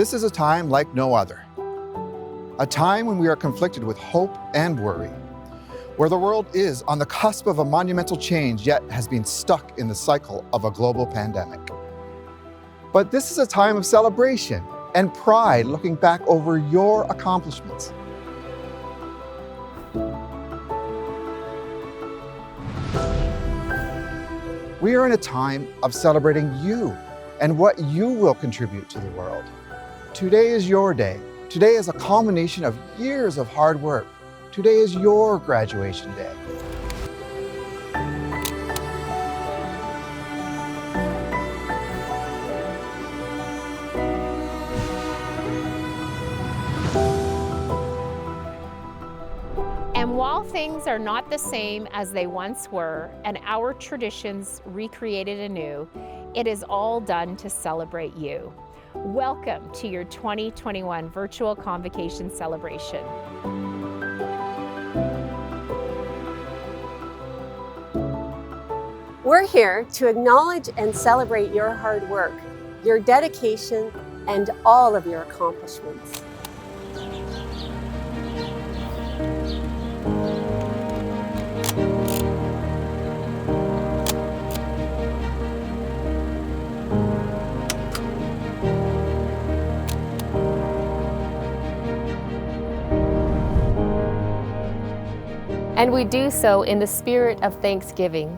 This is a time like no other. A time when we are conflicted with hope and worry, where the world is on the cusp of a monumental change, yet has been stuck in the cycle of a global pandemic. But this is a time of celebration and pride, looking back over your accomplishments. We are in a time of celebrating you and what you will contribute to the world. Today is your day. Today is a culmination of years of hard work. Today is your graduation day. And while things are not the same as they once were, and our traditions recreated anew, it is all done to celebrate you. Welcome to your 2021 virtual Convocation celebration. We're here to acknowledge and celebrate your hard work, your dedication, and all of your accomplishments. And we do so in the spirit of thanksgiving.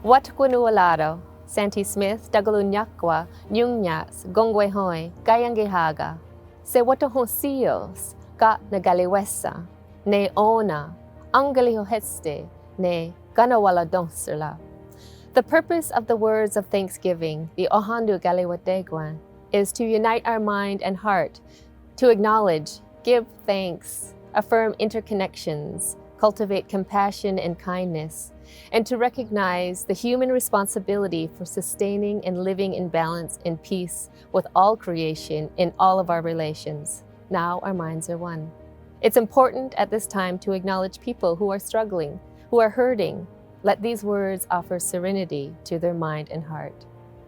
Wat kunualado, Santi Smith, Dagalunyakwa, Nyungyas, Gongwehoi, Kayangihaga, Se watohosios, Ka Nagaliwesa, Ne Ona, Angalihoheste, Ne Ganawala Donsula. The purpose of the words of thanksgiving, the Ohandu Galiwadegwan, is to unite our mind and heart, to acknowledge, give thanks, affirm interconnections, cultivate compassion and kindness, and to recognize the human responsibility for sustaining and living in balance and peace with all creation in all of our relations. Now our minds are one. It's important at this time to acknowledge people who are struggling, who are hurting. Let these words offer serenity to their mind and heart.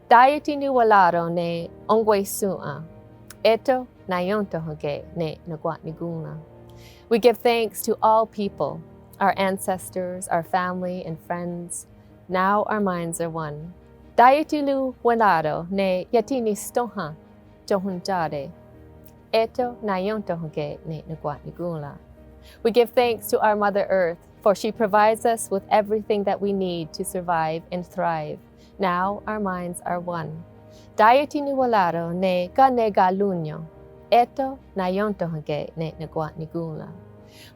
Dayati ni walaro ne ongwe sua, eto na yonto hoge ne nagwat niguna. We give thanks to all people, our ancestors, our family and friends. Now our minds are one. Dayatilu walaro ne yatini stoha tohunjade. Eto na yontohoge ne nagwat nigula. We give thanks to our Mother Earth, for she provides us with everything that we need to survive and thrive. Now our minds are one. Dayatini walaro ne ganega lunyo. Eto na yontohoge ne nagwat nigula.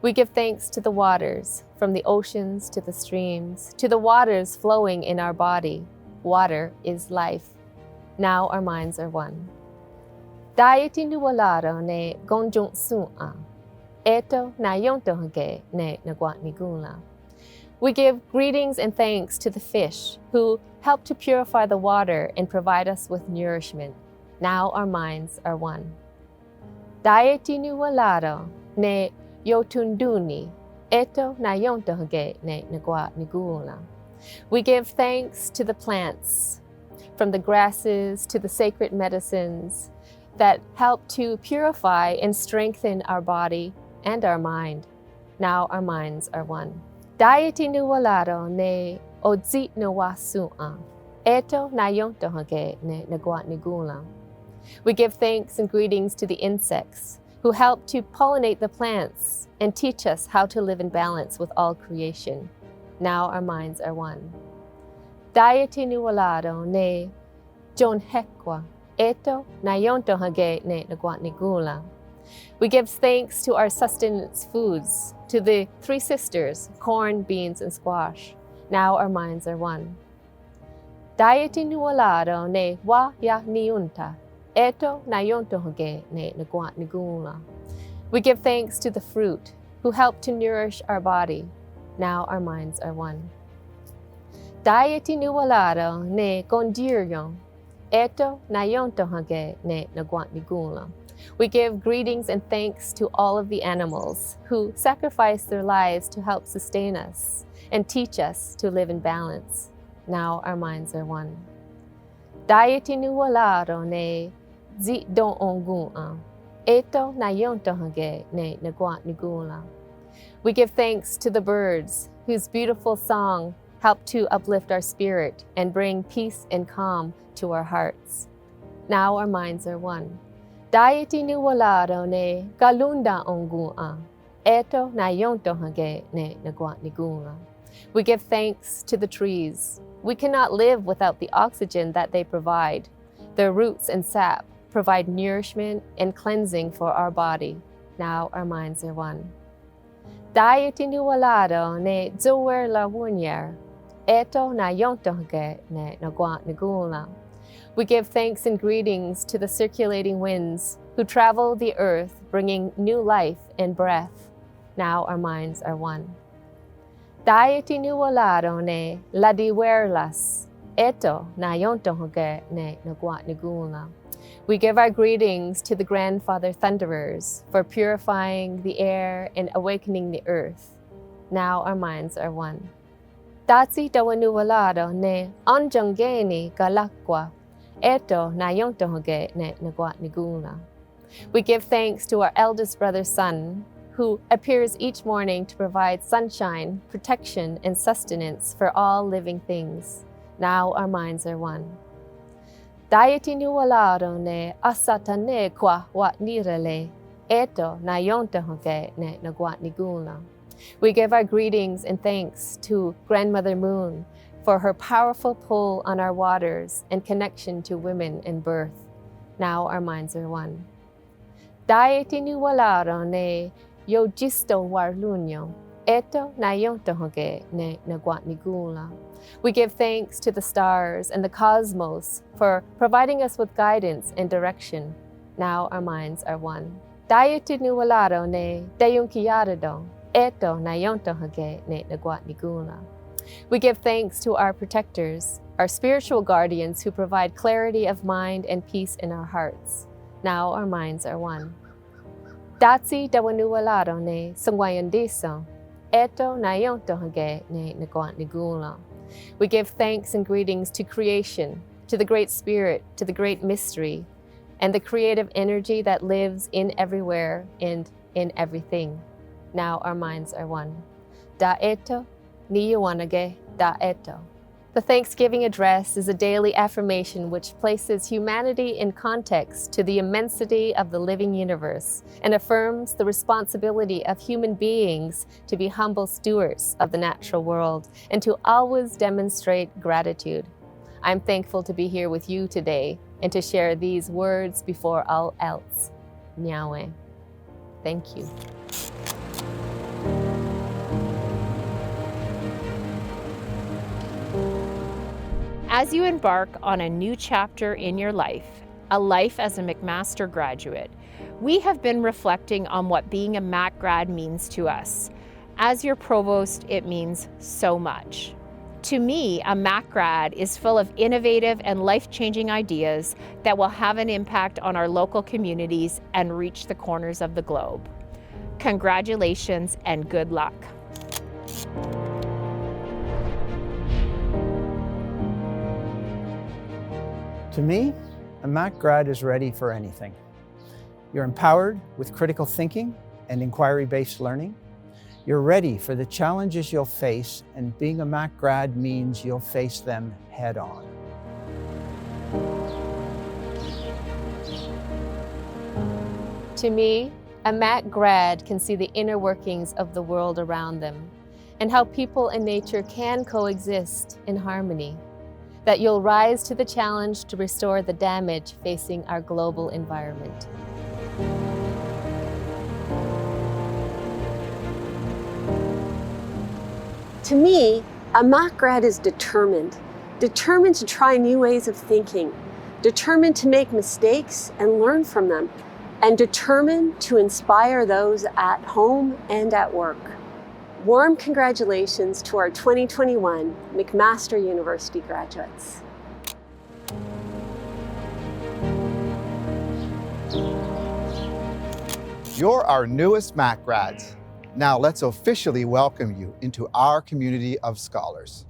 We give thanks to the waters, from the oceans to the streams, to the waters flowing in our body. Water is life. Now our minds are one. Dayati nuwalaro ne gonjung su'a. Eto na yontohoge ne nagwat nigula. We give greetings and thanks to the fish who help to purify the water and provide us with nourishment. Now our minds are one. Dayati nuwalaro ne yotunduni, eto na yontohoge ne nagwat nigula. We give thanks to the plants, from the grasses to the sacred medicines that help to purify and strengthen our body and our mind. Now our minds are one. Dayati nuwalaro ne odzit nawasua, eto na yontohoge ne nagwat nigula. We give thanks and greetings to the insects who help to pollinate the plants and teach us how to live in balance with all creation. Now our minds are one. Dayati nuwalaro ne jonhekwa, eto na yontohoge ne nagwat nigula. We give thanks to our sustenance foods, to the three sisters, corn, beans, and squash. Now our minds are one. Dayati nuwalaro ne wa ya niunta, eto na yontohoge ne nagwat nigula. We give thanks to the fruit, who help to nourish our body. Now our minds are one. Dayati nuwalaro ne gondiryon, eto na yontohoge ne nagwat nigula. We give greetings and thanks to all of the animals who sacrifice their lives to help sustain us and teach us to live in balance. Now our minds are one. Dayati nuwalaro ne zi don ongun eto na yontohage ne nagwa nigula. We give thanks to the birds whose beautiful song help to uplift our spirit and bring peace and calm to our hearts. Now our minds are one. Daiti ni walado ne galunda ongun eto na yontohage ne nagwa nigula. We give thanks to the trees. We cannot live without the oxygen that they provide. Their roots and sap provide nourishment and cleansing for our body. Now our minds are one. Daiti ni walado ne zower la wunyer, eto na yontohage ne nagwa nigula. We give thanks and greetings to the circulating winds who travel the earth, bringing new life and breath. Now our minds are one. Daiti ni walado ne ladiwerlas, eto na yontohage ne nagwa nigula. We give our greetings to the grandfather thunderers for purifying the air and awakening the earth. Now our minds are one. Tatsi tawanuwalado ne anjangeni galakwa, eto na yontohage ne nagwa nigula. We give thanks to our eldest brother's son, who appears each morning to provide sunshine, protection, and sustenance for all living things. Now our minds are one. Daiti ni walado ne asatane kwa wat nirele, eto na yontohage ne nagwa nigula. We give our greetings and thanks to Grandmother Moon for her powerful pull on our waters and connection to women and birth. Now our minds are one. Daiti ni walado ne yojisto warlunyo, eto na yontohage ne nagwa nigula. We give thanks to the stars and the cosmos for providing us with guidance and direction. Now our minds are one. Daiti ni walado ne dayunkiyado, eto na yontohage ne nagwa nigula. We give thanks to our protectors, our spiritual guardians who provide clarity of mind and peace in our hearts. Now our minds are one. Datsi dawanuwalado ne sungwayandiso, eto na yontohage ne nagwa nigula. We give thanks and greetings to creation, to the Great Spirit, to the Great Mystery, and the creative energy that lives in everywhere and in everything. Now our minds are one. Da eto, ni yuwanage, da eto. The Thanksgiving Address is a daily affirmation which places humanity in context to the immensity of the living universe and affirms the responsibility of human beings to be humble stewards of the natural world and to always demonstrate gratitude. I'm thankful to be here with you today and to share these words before all else. Nyawe. Thank you. As you embark on a new chapter in your life, a life as a McMaster graduate, we have been reflecting on what being a Mac grad means to us. As your provost, it means so much. To me, a Mac grad is full of innovative and life-changing ideas that will have an impact on our local communities and reach the corners of the globe. Congratulations and good luck. To me, a Mac grad is ready for anything. You're empowered with critical thinking and inquiry-based learning. You're ready for the challenges you'll face, and being a Mac grad means you'll face them head on. To me, a Mac grad can see the inner workings of the world around them and how people and nature can coexist in harmony. That you'll rise to the challenge to restore the damage facing our global environment. To me, a Mac grad is determined to try new ways of thinking, determined to make mistakes and learn from them, and determined to inspire those at home and at work. Warm congratulations to our 2021 McMaster University graduates. You're our newest Mac grads. Now let's officially welcome you into our community of scholars.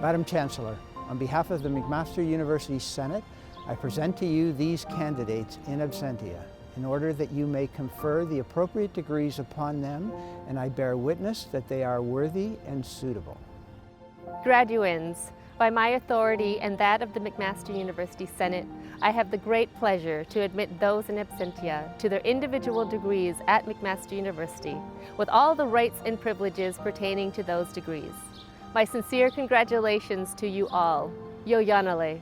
Madam Chancellor, on behalf of the McMaster University Senate, I present to you these candidates in absentia in order that you may confer the appropriate degrees upon them, and I bear witness that they are worthy and suitable. Graduands, by my authority and that of the McMaster University Senate, I have the great pleasure to admit those in absentia to their individual degrees at McMaster University, with all the rights and privileges pertaining to those degrees. My sincere congratulations to you all. Yo Yanale.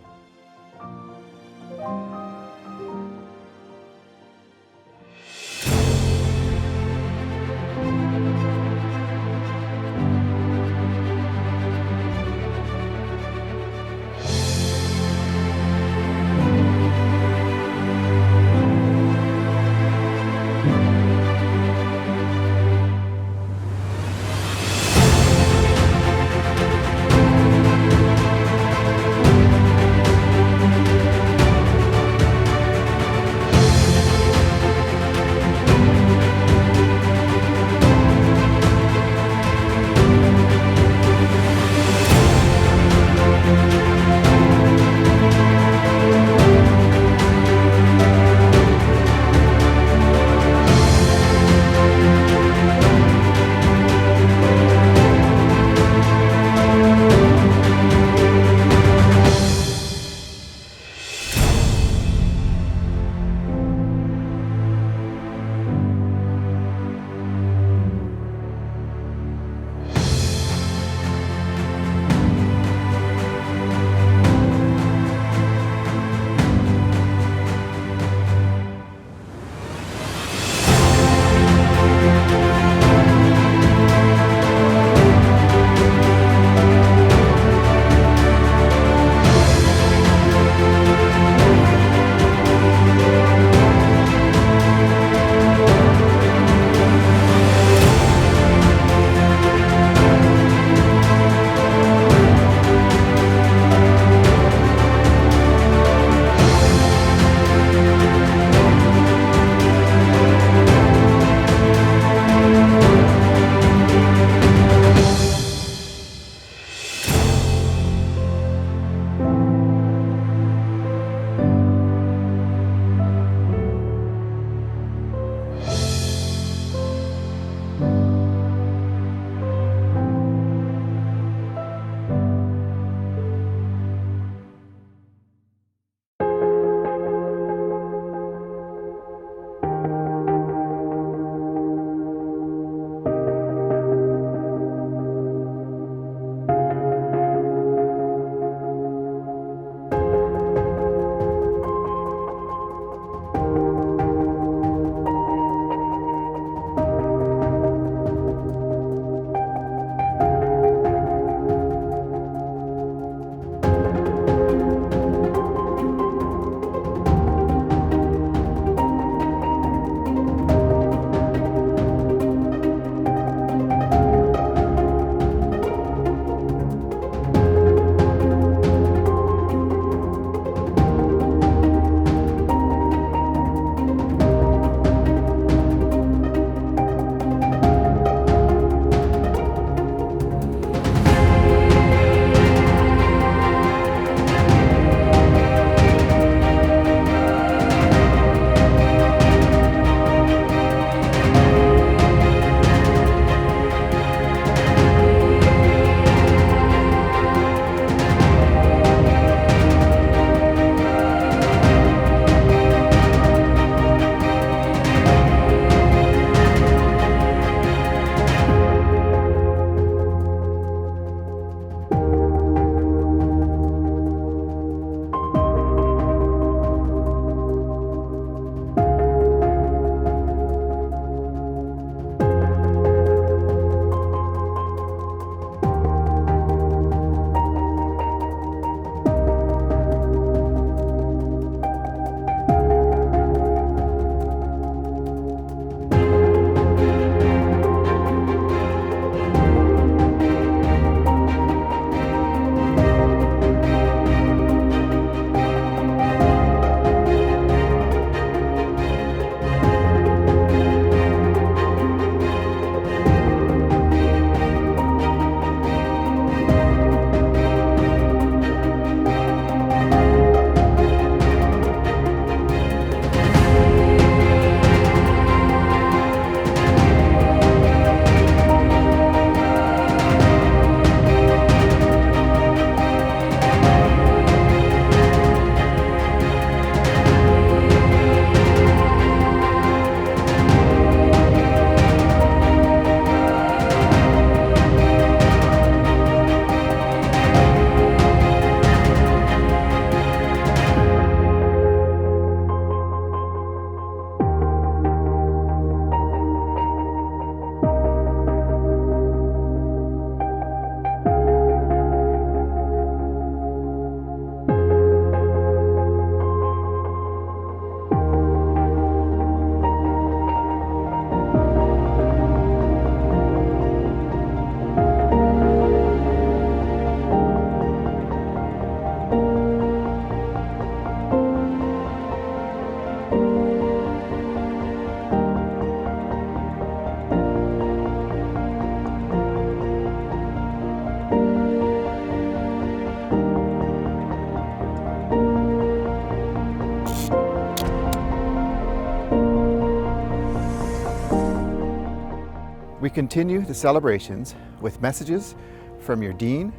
continue the celebrations with messages from your Dean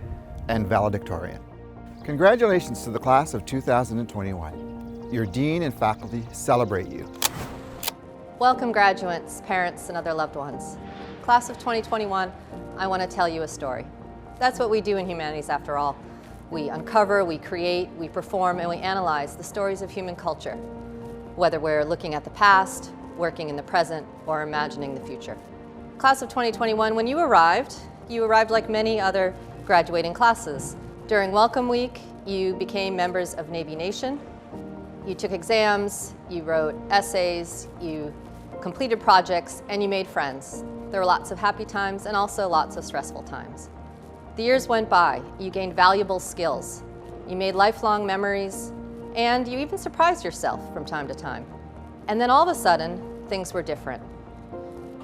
and Valedictorian. Congratulations to the class of 2021. Your Dean and faculty celebrate you. Welcome graduates, parents, and other loved ones. Class of 2021, I want to tell you a story. That's what we do in Humanities after all. We uncover, we create, we perform, and we analyze the stories of human culture, whether we're looking at the past, working in the present, or imagining the future. Class of 2021, when you arrived like many other graduating classes. During Welcome Week, you became members of Navy Nation. You took exams, you wrote essays, you completed projects, and you made friends. There were lots of happy times and also lots of stressful times. The years went by, you gained valuable skills, you made lifelong memories, and you even surprised yourself from time to time. And then all of a sudden, things were different.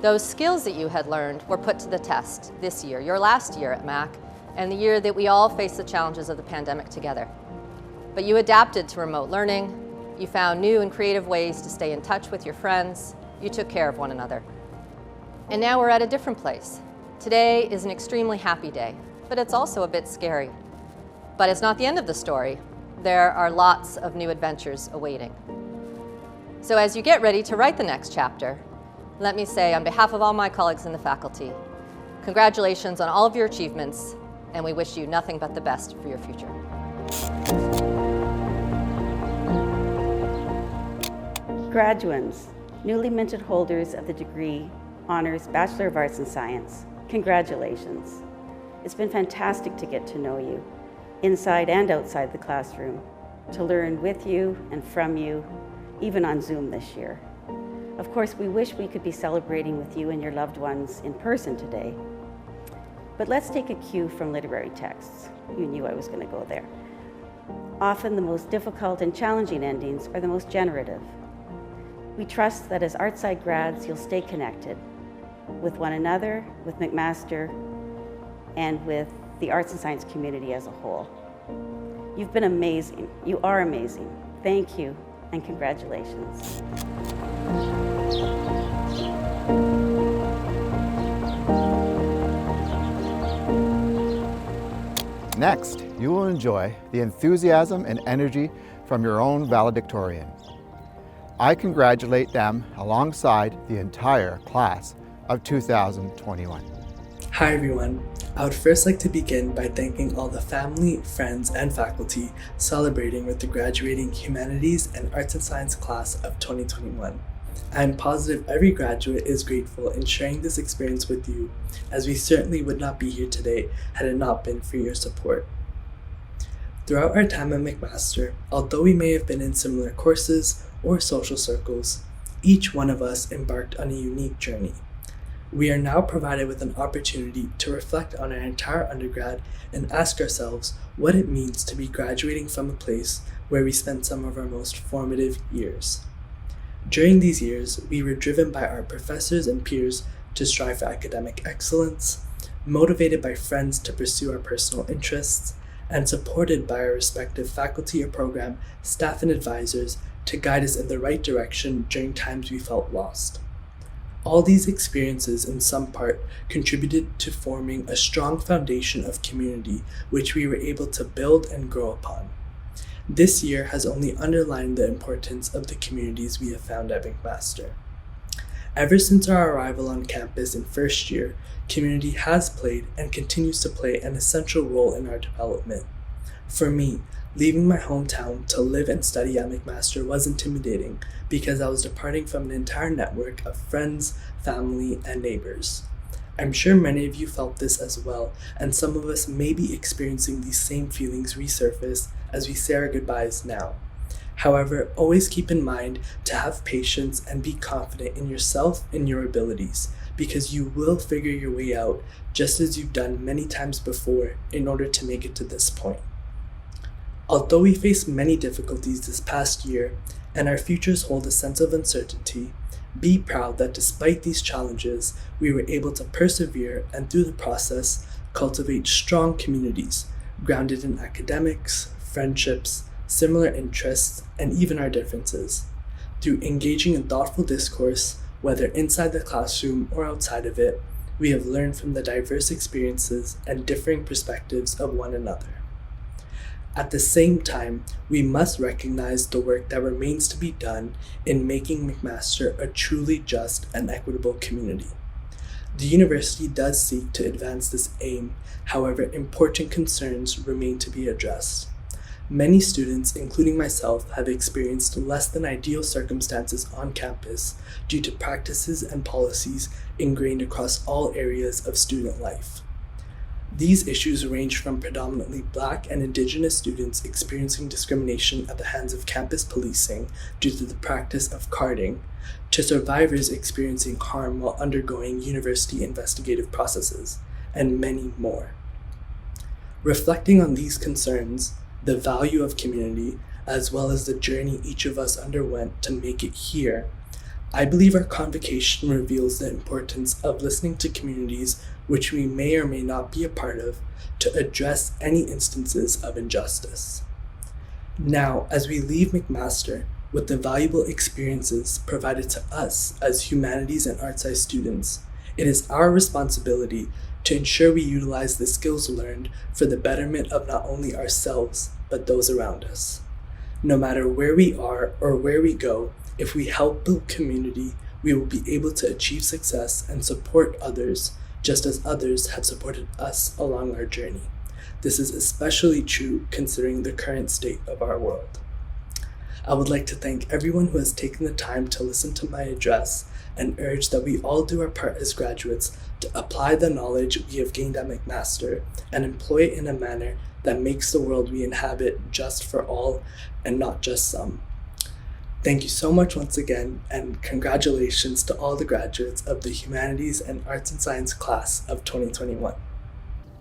Those skills that you had learned were put to the test this year, your last year at MAC, and the year that we all faced the challenges of the pandemic together. But you adapted to remote learning, you found new and creative ways to stay in touch with your friends, you took care of one another. And now we're at a different place. Today is an extremely happy day, but it's also a bit scary. But it's not the end of the story. There are lots of new adventures awaiting. So as you get ready to write the next chapter, let me say on behalf of all my colleagues in the faculty, congratulations on all of your achievements, and we wish you nothing but the best for your future. Graduands, newly minted holders of the degree Honors Bachelor of Arts and Science, congratulations. It's been fantastic to get to know you, inside and outside the classroom, to learn with you and from you, even on Zoom this year. Of course, we wish we could be celebrating with you and your loved ones in person today. But let's take a cue from literary texts. You knew I was going to go there. Often the most difficult and challenging endings are the most generative. We trust that as Artside grads, you'll stay connected with one another, with McMaster, and with the arts and science community as a whole. You've been amazing. You are amazing. Thank you, and congratulations. Next, you will enjoy the enthusiasm and energy from your own valedictorian. I congratulate them alongside the entire class of 2021. Hi everyone. I would first like to begin by thanking all the family, friends, and faculty celebrating with the graduating Humanities and Arts and Science class of 2021. I am positive every graduate is grateful in sharing this experience with you, as we certainly would not be here today had it not been for your support. Throughout our time at McMaster, although we may have been in similar courses or social circles, each one of us embarked on a unique journey. We are now provided with an opportunity to reflect on our entire undergrad and ask ourselves what it means to be graduating from a place where we spent some of our most formative years. During these years, we were driven by our professors and peers to strive for academic excellence, motivated by friends to pursue our personal interests, and supported by our respective faculty or program, staff, and advisors to guide us in the right direction during times we felt lost. All these experiences, in some part, contributed to forming a strong foundation of community, which we were able to build and grow upon. This year has only underlined the importance of the communities we have found at McMaster. Ever since our arrival on campus in first year, community has played and continues to play an essential role in our development. For me, leaving my hometown to live and study at McMaster was intimidating because I was departing from an entire network of friends, family, and neighbors. I'm sure many of you felt this as well, and some of us may be experiencing these same feelings resurface as we say our goodbyes now. However, always keep in mind to have patience and be confident in yourself and your abilities, because you will figure your way out just as you've done many times before in order to make it to this point. Although we faced many difficulties this past year, and our futures hold a sense of uncertainty, be proud that despite these challenges, we were able to persevere and through the process, cultivate strong communities, grounded in academics, friendships, similar interests, and even our differences. Through engaging in thoughtful discourse, whether inside the classroom or outside of it, we have learned from the diverse experiences and differing perspectives of one another. At the same time, we must recognize the work that remains to be done in making McMaster a truly just and equitable community. The university does seek to advance this aim, however, important concerns remain to be addressed. Many students, including myself, have experienced less than ideal circumstances on campus due to practices and policies ingrained across all areas of student life. These issues range from predominantly Black and Indigenous students experiencing discrimination at the hands of campus policing due to the practice of carding, to survivors experiencing harm while undergoing university investigative processes, and many more. Reflecting on these concerns, the value of community, as well as the journey each of us underwent to make it here, I believe our convocation reveals the importance of listening to communities which we may or may not be a part of to address any instances of injustice. Now, as we leave McMaster with the valuable experiences provided to us as humanities and arts science students, it is our responsibility to ensure we utilize the skills learned for the betterment of not only ourselves, but those around us. No matter where we are or where we go, if we help build community, we will be able to achieve success and support others, just as others have supported us along our journey. This is especially true considering the current state of our world. I would like to thank everyone who has taken the time to listen to my address and urge that we all do our part as graduates to apply the knowledge we have gained at McMaster and employ it in a manner that makes the world we inhabit just for all and not just some. Thank you so much once again, and congratulations to all the graduates of the Humanities and Arts and Science class of 2021.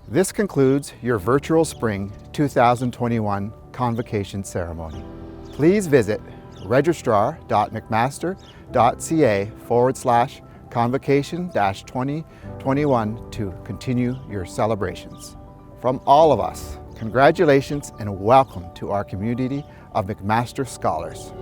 This concludes your virtual Spring 2021 Convocation ceremony. Please visit registrar.mcmaster.ca/convocation-2021 to continue your celebrations. From all of us, congratulations and welcome to our community of McMaster Scholars.